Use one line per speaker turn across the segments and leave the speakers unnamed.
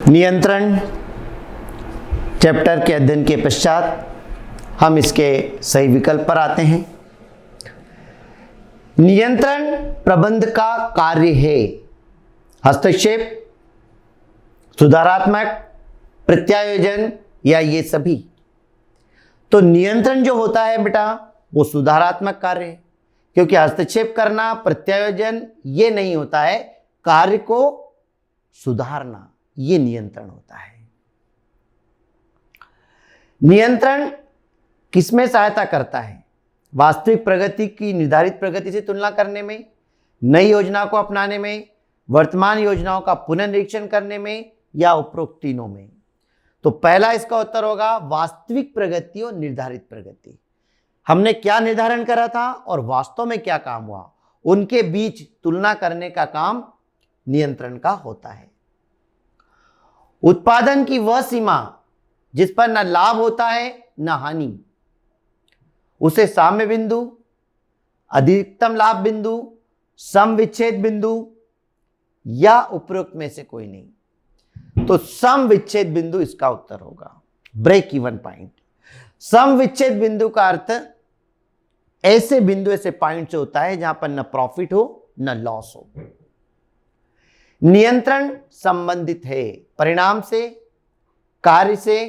नियंत्रण चैप्टर के अध्ययन के पश्चात हम इसके सही विकल्प पर आते हैं। नियंत्रण प्रबंध का कार्य है हस्तक्षेप, सुधारात्मक, प्रत्यायोजन या ये सभी। तो नियंत्रण जो होता है बेटा वो सुधारात्मक कार्य है, क्योंकि हस्तक्षेप करना, प्रत्यायोजन ये नहीं होता है, कार्य को सुधारना ये नियंत्रण होता है। नियंत्रण किसमें सहायता करता है? वास्तविक प्रगति की निर्धारित प्रगति से तुलना करने में, नई योजना को अपनाने में, वर्तमान योजनाओं का पुनर्निरीक्षण करने में या उपरोक्त तीनों में। तो पहला इसका उत्तर होगा वास्तविक प्रगति और निर्धारित प्रगति। हमने क्या निर्धारण करा था और वास्तव में क्या काम हुआ, उनके बीच तुलना करने का काम नियंत्रण का होता है। उत्पादन की वह सीमा जिस पर न लाभ होता है न हानि, उसे साम्य बिंदु, अधिकतम लाभ बिंदु, सम विच्छेद बिंदु या उपरोक्त में से कोई नहीं। तो सम विच्छेद बिंदु इसका उत्तर होगा, ब्रेक इवन पॉइंट। सम विच्छेद बिंदु का अर्थ ऐसे बिंदु, ऐसे पॉइंट से होता है जहां पर न प्रॉफिट हो न लॉस हो। नियंत्रण संबंधित है परिणाम से, कार्य से,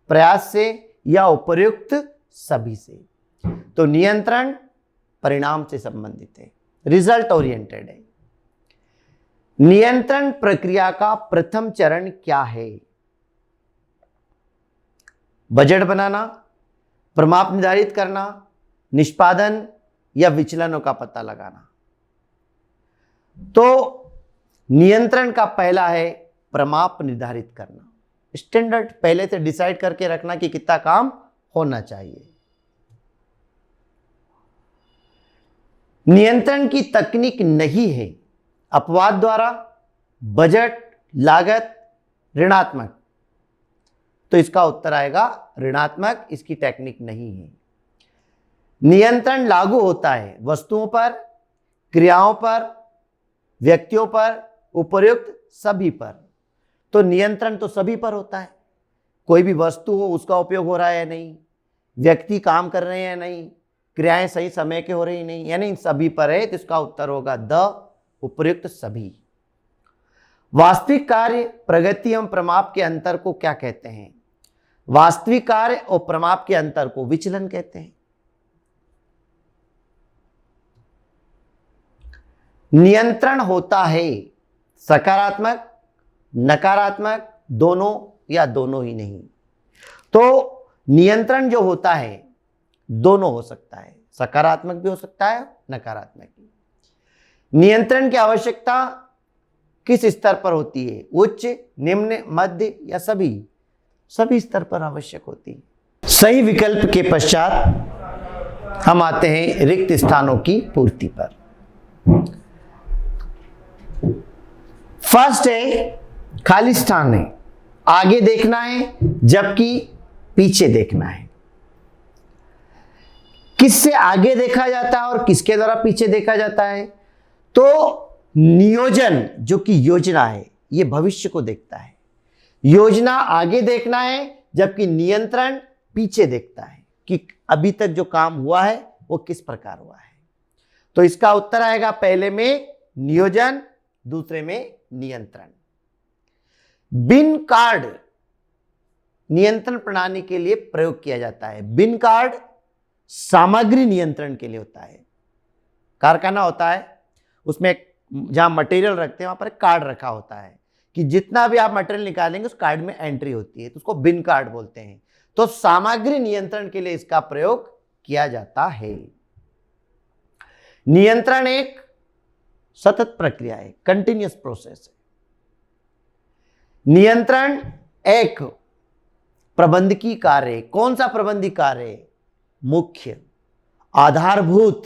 प्रयास से या उपर्युक्त सभी से। तो नियंत्रण परिणाम से संबंधित है, रिजल्ट ओरिएंटेड है। नियंत्रण प्रक्रिया का प्रथम चरण क्या है? बजट बनाना, प्रमाप निर्धारित करना, निष्पादन या विचलनों का पता लगाना। तो नियंत्रण का पहला है प्रमाप निर्धारित करना। स्टैंडर्ड पहले से डिसाइड करके रखना कि कितना काम होना चाहिए। नियंत्रण की तकनीक नहीं है अपवाद द्वारा, बजट, लागत, ऋणात्मक। तो इसका उत्तर आएगा ऋणात्मक, इसकी टेक्निक नहीं है। नियंत्रण लागू होता है वस्तुओं पर, क्रियाओं पर, व्यक्तियों पर, उपर्युक्त सभी पर। तो नियंत्रण तो सभी पर होता है, कोई भी वस्तु हो उसका उपयोग हो रहा है या नहीं, व्यक्ति काम कर रहे हैं या नहीं, क्रियाएं सही समय के हो रही नहीं, यानी इन सभी पर है। तो इसका उत्तर होगा द उपर्युक्त सभी। वास्तविक कार्य, प्रगति एवं प्रमाप के अंतर को क्या कहते हैं? वास्तविक कार्य और प्रमाप के अंतर को विचलन कहते हैं। नियंत्रण होता है सकारात्मक, नकारात्मक, दोनों या दोनों ही नहीं। तो नियंत्रण जो होता है दोनों हो सकता है, सकारात्मक भी हो सकता है, नकारात्मक भी। नियंत्रण की आवश्यकता किस स्तर पर होती है? उच्च, निम्न, मध्य या सभी? सभी स्तर पर आवश्यक होती है। सही विकल्प के पश्चात हम आते हैं रिक्त स्थानों की पूर्ति पर। फर्स्ट है खाली स्थान है, आगे देखना है जबकि पीछे देखना है। किससे आगे देखा जाता है और किसके द्वारा पीछे देखा जाता है? तो नियोजन जो कि योजना है ये भविष्य को देखता है, योजना आगे देखना है, जबकि नियंत्रण पीछे देखता है कि अभी तक जो काम हुआ है वो किस प्रकार हुआ है। तो इसका उत्तर आएगा पहले में नियोजन, दूसरे में नियंत्रण। बिन कार्ड नियंत्रण प्रणाली के लिए प्रयोग किया जाता है। बिन कार्ड सामग्री नियंत्रण के लिए होता है। कारखाना होता है, उसमें जहां मटेरियल रखते हैं वहां पर एक कार्ड रखा होता है कि जितना भी आप मटेरियल निकालेंगे उस कार्ड में एंट्री होती है, तो उसको बिन कार्ड बोलते हैं। तो सामग्री नियंत्रण के लिए इसका प्रयोग किया जाता है। नियंत्रण एक सतत प्रक्रिया है, कंटिन्यूअस प्रोसेस है। नियंत्रण एक प्रबंधकीय कार्य है। कौन सा प्रबंधकीय कार्य है? मुख्य, आधारभूत,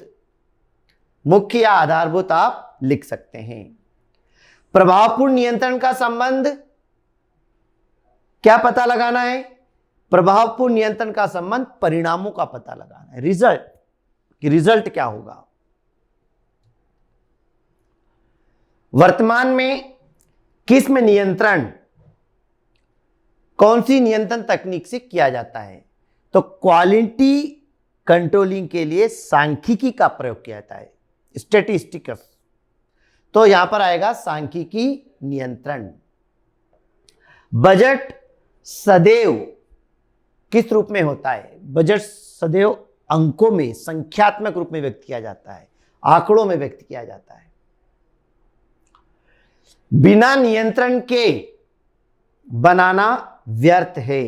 मुख्य या आधारभूत आप लिख सकते हैं। प्रभावपूर्ण नियंत्रण का संबंध क्या पता लगाना है? प्रभावपूर्ण नियंत्रण का संबंध परिणामों का पता लगाना है, रिजल्ट, कि रिजल्ट क्या होगा। वर्तमान में किस में नियंत्रण कौन सी नियंत्रण तकनीक से किया जाता है? तो क्वालिटी कंट्रोलिंग के लिए सांख्यिकी का प्रयोग किया जाता है, स्टैटिस्टिक्स। तो यहां पर आएगा सांख्यिकी नियंत्रण। बजट सदैव किस रूप में होता है? बजट सदैव अंकों में, संख्यात्मक रूप में व्यक्त किया जाता है, आंकड़ों में व्यक्त किया जाता है। बिना नियंत्रण के बनाना व्यर्थ है।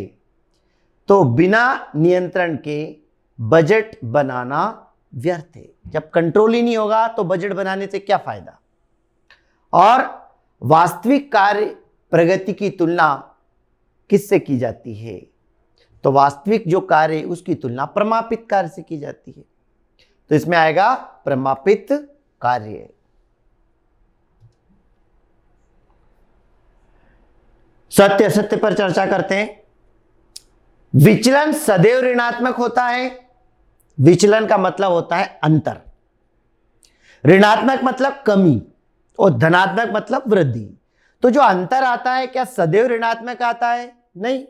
तो बिना नियंत्रण के बजट बनाना व्यर्थ है। जब कंट्रोल ही नहीं होगा तो बजट बनाने से क्या फायदा? और वास्तविक कार्य प्रगति की तुलना किससे की जाती है? तो वास्तविक जो कार्य उसकी तुलना प्रमापित कार्य से की जाती है। तो इसमें आएगा प्रमापित कार्य। सत्य असत्य पर चर्चा करते हैं। विचलन सदैव ऋणात्मक होता है। विचलन का मतलब होता है अंतर। ऋणात्मक मतलब कमी और धनात्मक मतलब वृद्धि। तो जो अंतर आता है क्या सदैव ऋणात्मक आता है? नहीं,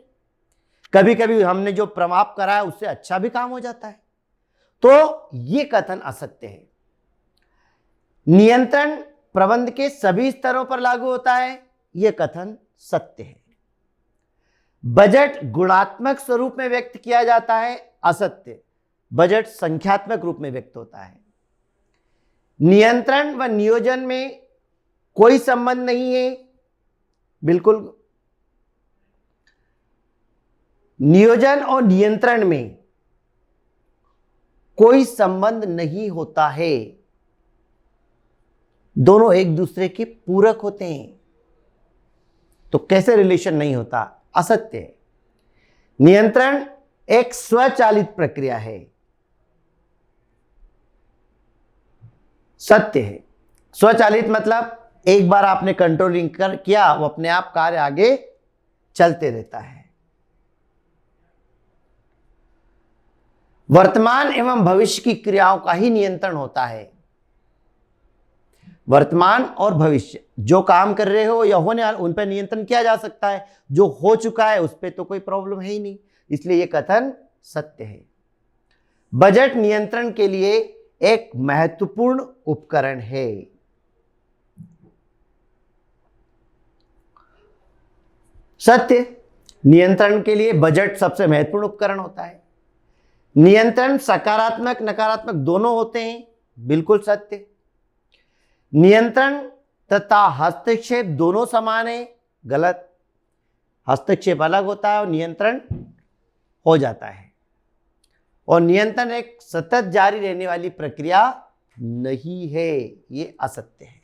कभी कभी हमने जो प्रमाप करा है उससे अच्छा भी काम हो जाता है। तो यह कथन असत्य है। नियंत्रण प्रबंध के सभी स्तरों पर लागू होता है, यह कथन सत्य है। बजट गुणात्मक स्वरूप में व्यक्त किया जाता है, असत्य। बजट संख्यात्मक रूप में व्यक्त होता है। नियंत्रण व नियोजन में कोई संबंध नहीं है, बिल्कुल। नियोजन और नियंत्रण में कोई संबंध नहीं होता है, दोनों एक दूसरे के पूरक होते हैं। तो कैसे रिलेशन नहीं होता? असत्य है। नियंत्रण एक स्वचालित प्रक्रिया है, सत्य है। स्वचालित मतलब एक बार आपने कंट्रोलिंग किया, वो अपने आप कार्य आगे चलते रहता है। वर्तमान एवं भविष्य की क्रियाओं का ही नियंत्रण होता है। वर्तमान और भविष्य जो काम कर रहे हो या होने वाले, उन पर नियंत्रण किया जा सकता है। जो हो चुका है उस पर तो कोई प्रॉब्लम है ही नहीं, इसलिए यह कथन सत्य है। बजट नियंत्रण के लिए एक महत्वपूर्ण उपकरण है। सत्य, नियंत्रण के लिए बजट सबसे महत्वपूर्ण उपकरण होता है। नियंत्रण सकारात्मक नकारात्मक दोनों होते हैं, बिल्कुल सत्य। नियंत्रण तथा हस्तक्षेप दोनों समान है, गलत। हस्तक्षेप अलग होता है और नियंत्रण हो जाता है। और नियंत्रण एक सतत जारी रहने वाली प्रक्रिया नहीं है, ये असत्य है।